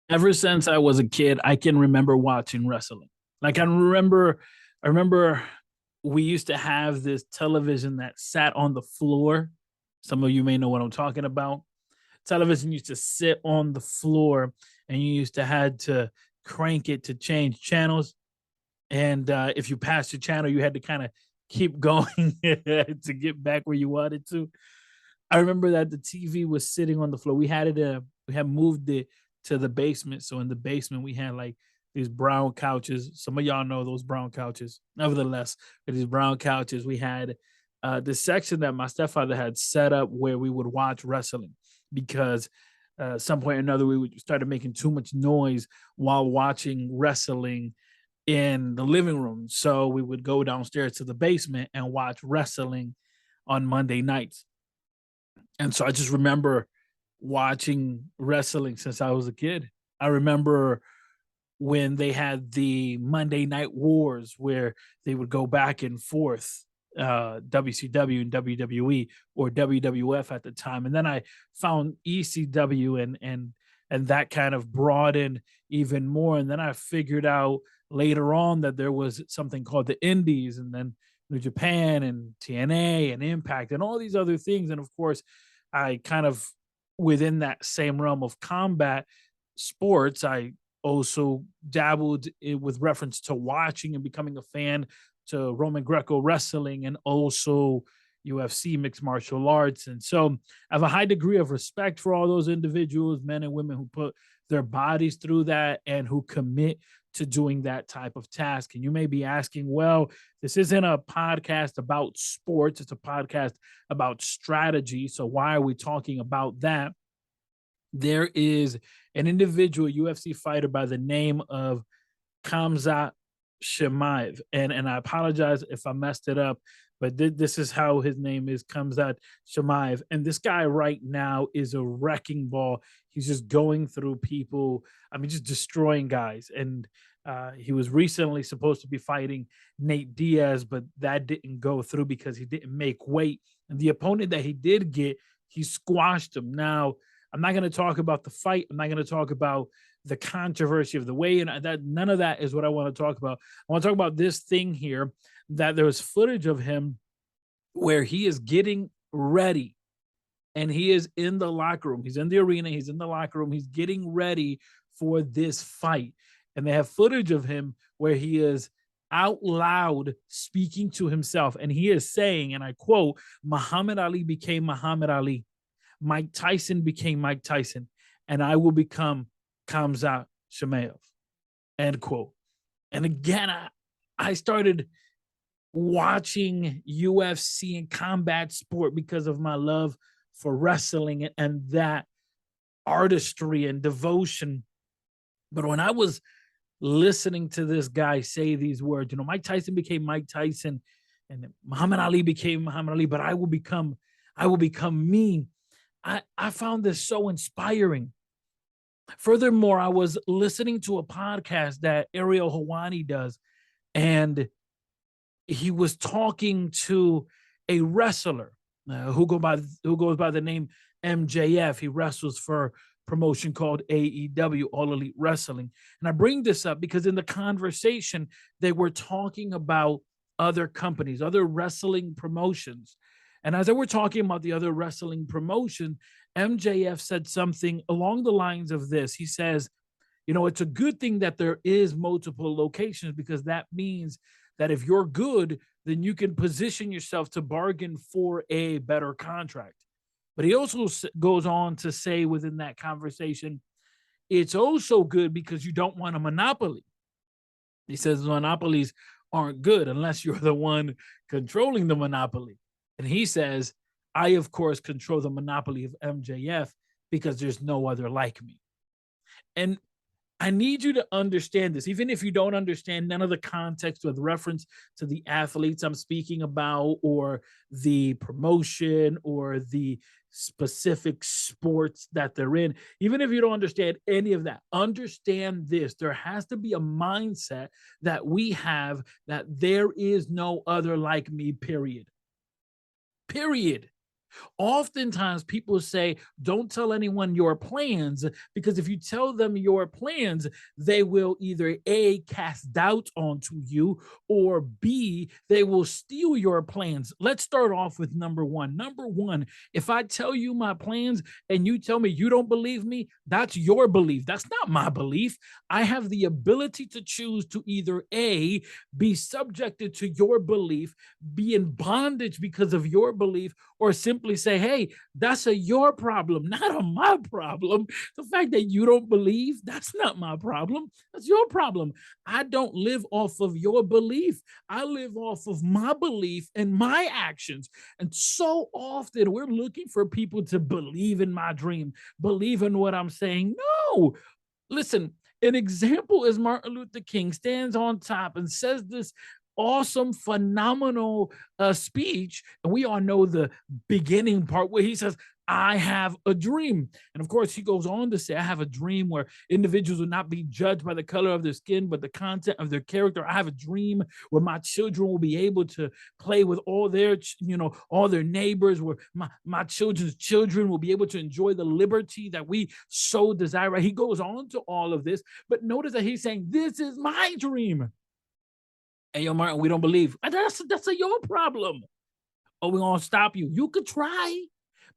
Ever since I was a kid, I can remember watching wrestling. Like I remember we used to have this television that sat on the floor. Some of you may know what I'm talking about. Television used to sit on the floor, and you used to had to crank it to change channels. And if you passed your channel, you had to kind of keep going to get back where you wanted to. I remember that the TV was sitting on the floor. We had moved it to the basement. So in the basement, we had like these brown couches. Some of y'all know those brown couches. Nevertheless, with these brown couches, we had this section that my stepfather had set up where we would watch wrestling because some point or another we would started making too much noise while watching wrestling in the living room. So we would go downstairs to the basement and watch wrestling on Monday nights. And so I just remember watching wrestling since I was a kid. I remember when they had the Monday Night Wars where they would go back and forth, WCW and WWE or WWF at the time, and then I found ECW and that kind of brought in even more. And then I figured out later on that there was something called the Indies, and then New Japan and TNA and Impact and all these other things. And of course, I kind of within that same realm of combat sports, I also dabbled with reference to watching and becoming a fan to Roman Greco wrestling and also UFC mixed martial arts. And so I have a high degree of respect for all those individuals, men and women who put their bodies through that and who commit to doing that type of task. And you may be asking, well, this isn't a podcast about sports, it's a podcast about strategy. So why are we talking about that? There is an individual UFC fighter by the name of Kamzat Shemaev. And I apologize if I messed it up, but this is how his name is, Kamzat Shemaev. And this guy right now is a wrecking ball. He's just going through people. I mean, just destroying guys. And he was recently supposed to be fighting Nate Diaz, but that didn't go through because he didn't make weight. And the opponent that he did get, he squashed him. Now, I'm not going to talk about the fight. I'm not going to talk about the controversy of the way, and that none of that is what I want to talk about. I want to talk about this thing here, that there was footage of him where he is getting ready and he is in the locker room. He's in the arena. He's in the locker room. He's getting ready for this fight. And they have footage of him where he is out loud speaking to himself. And he is saying, and I quote, Muhammad Ali became Muhammad Ali. Mike Tyson became Mike Tyson, and I will become Kamzat Shemaev, end quote. And again, I started watching UFC and combat sport because of my love for wrestling and that artistry and devotion. But when I was listening to this guy say these words, Mike Tyson became Mike Tyson and Muhammad Ali became Muhammad Ali, but I will become me. I found this so inspiring. Furthermore, I was listening to a podcast that Ariel Hawani does, and he was talking to a wrestler who goes by the name MJF. He wrestles for promotion called AEW, All Elite Wrestling. And I bring this up because in the conversation, they were talking about other companies, other wrestling promotions. And as they were talking about the other wrestling promotion, MJF said something along the lines of this. He says, it's a good thing that there is multiple locations because that means that if you're good, then you can position yourself to bargain for a better contract. But he also goes on to say within that conversation, it's also good because you don't want a monopoly. He says monopolies aren't good unless you're the one controlling the monopoly. And he says, I, of course, control the monopoly of MJF because there's no other like me. And I need you to understand this, even if you don't understand none of the context with reference to the athletes I'm speaking about or the promotion or the specific sports that they're in. Even if you don't understand any of that, understand this. There has to be a mindset that we have that there is no other like me, period. Period. Oftentimes, people say, don't tell anyone your plans, because if you tell them your plans, they will either A, cast doubt onto you, or B, they will steal your plans. Let's start off with number one. Number one, if I tell you my plans and you tell me you don't believe me, that's your belief. That's not my belief. I have the ability to choose to either A, be subjected to your belief, be in bondage because of your belief, or simply say, hey, that's your problem, not a my problem. The fact that you don't believe, that's not my problem. That's your problem. I don't live off of your belief. I live off of my belief and my actions. And so often we're looking for people to believe in my dream, believe in what I'm saying. No, listen, an example is Martin Luther King stands on top and says this awesome, phenomenal speech. And we all know the beginning part where he says, I have a dream. And of course, he goes on to say, I have a dream where individuals will not be judged by the color of their skin, but the content of their character. I have a dream where my children will be able to play with all their, all their neighbors, where my children's children will be able to enjoy the liberty that we so desire. Right? He goes on to all of this, but notice that he's saying, this is my dream. Hey, yo, Martin, we don't believe. That's your problem. Oh, we're going to stop you. You could try,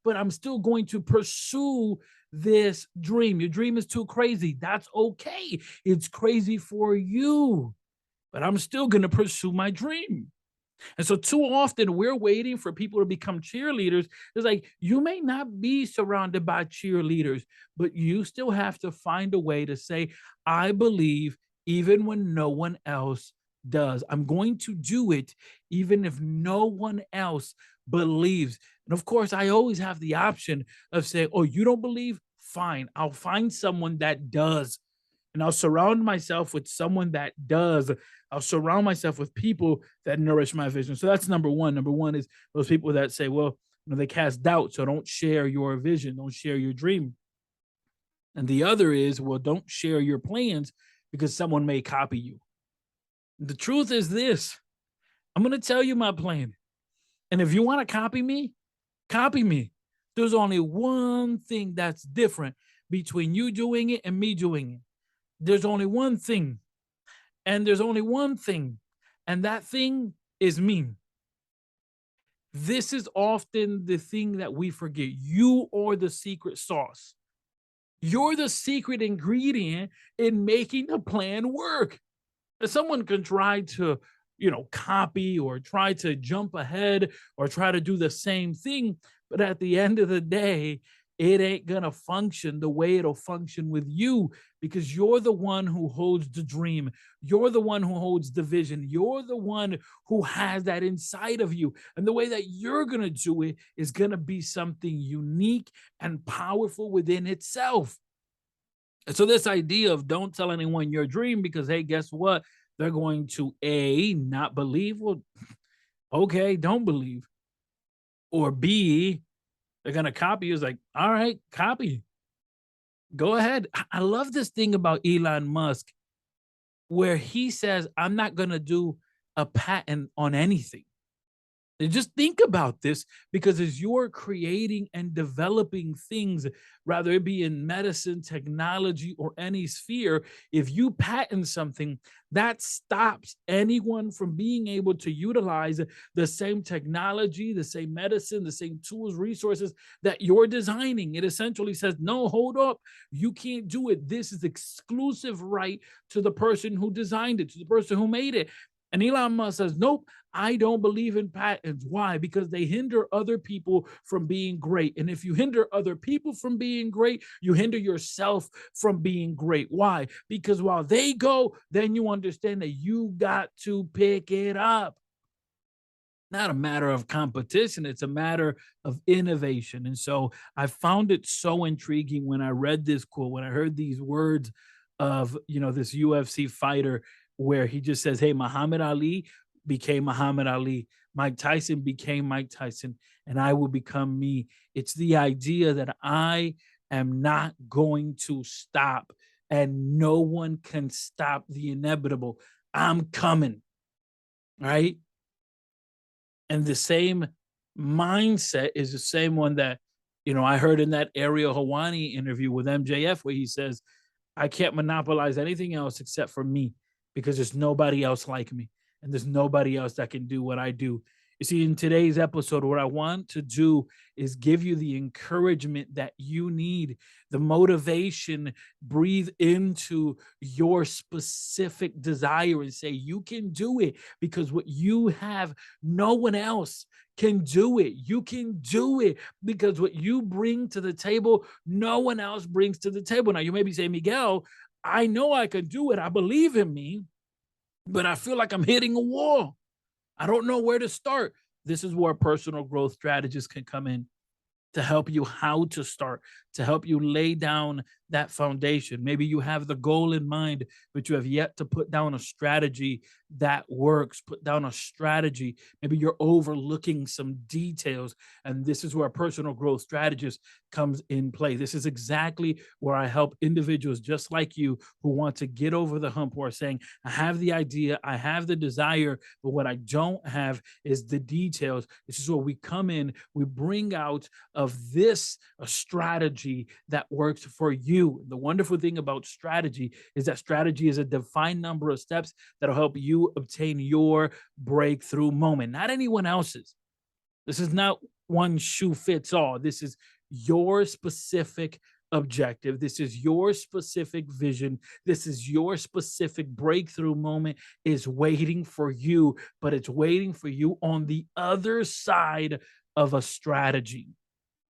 but I'm still going to pursue this dream. Your dream is too crazy. That's okay. It's crazy for you, but I'm still going to pursue my dream. And so too often we're waiting for people to become cheerleaders. It's like, you may not be surrounded by cheerleaders, but you still have to find a way to say, I believe even when no one else does. I'm going to do it even if no one else believes. And of course, I always have the option of saying, oh, you don't believe? Fine. I'll find someone that does. And I'll surround myself with someone that does. I'll surround myself with people that nourish my vision. So that's number one. Number one is those people that say, well, they cast doubt. So don't share your vision. Don't share your dream. And the other is, well, don't share your plans because someone may copy you. The truth is this. I'm going to tell you my plan. And if you want to copy me, copy me. There's only one thing that's different between you doing it and me doing it. There's only one thing. And there's only one thing. And that thing is me. This is often the thing that we forget. You are the secret sauce. You're the secret ingredient in making the plan work. Someone can try to, copy or try to jump ahead or try to do the same thing. But at the end of the day, it ain't going to function the way it'll function with you, because you're the one who holds the dream. You're the one who holds the vision. You're the one who has that inside of you. And the way that you're going to do it is going to be something unique and powerful within itself. So this idea of don't tell anyone your dream because, hey, guess what? They're going to A, not believe. Well, okay, don't believe. Or B, they're going to copy you. It's like, all right, copy. Go ahead. I love this thing about Elon Musk where he says, I'm not going to do a patent on anything. And just think about this, because as you're creating and developing things, rather it be in medicine, technology, or any sphere, if you patent something, that stops anyone from being able to utilize the same technology, the same medicine, the same tools, resources that you're designing. It essentially says, no, hold up, you can't do it. This is exclusive right to the person who designed it, to the person who made it. And Elon Musk says, nope, I don't believe in patents. Why? Because they hinder other people from being great. And if you hinder other people from being great, you hinder yourself from being great. Why? Because while they go, then you understand that you got to pick it up. Not a matter of competition, it's a matter of innovation. And so I found it so intriguing when I read this quote, when I heard these words of, this UFC fighter, where he just says, hey, Muhammad Ali became Muhammad Ali. Mike Tyson became Mike Tyson, and I will become me. It's the idea that I am not going to stop, and no one can stop the inevitable. I'm coming, right? And the same mindset is the same one that, I heard in that Ariel Hawani interview with MJF where he says, I can't monopolize anything else except for me because there's nobody else like me and there's nobody else that can do what I do. You see, in today's episode, what I want to do is give you the encouragement that you need, the motivation, breathe into your specific desire and say, you can do it because what you have, no one else can do it. You can do it because what you bring to the table, no one else brings to the table. Now, you may be saying, Miguel, I know I can do it. I believe in me, but I feel like I'm hitting a wall. I don't know where to start. This is where personal growth strategists can come in to help you how to start, to help you lay down that foundation. Maybe you have the goal in mind, but you have yet to put down a strategy that works, put down a strategy. Maybe you're overlooking some details. And this is where a personal growth strategist comes in play. This is exactly where I help individuals just like you who want to get over the hump, who are saying, I have the idea, I have the desire, but what I don't have is the details. This is where we come in, we bring out of this a strategy that works for you. The wonderful thing about strategy is that strategy is a defined number of steps that'll help you obtain your breakthrough moment, not anyone else's. This is not one shoe fits all. This is your specific objective. This is your specific vision. This is your specific breakthrough moment is waiting for you, but it's waiting for you on the other side of a strategy.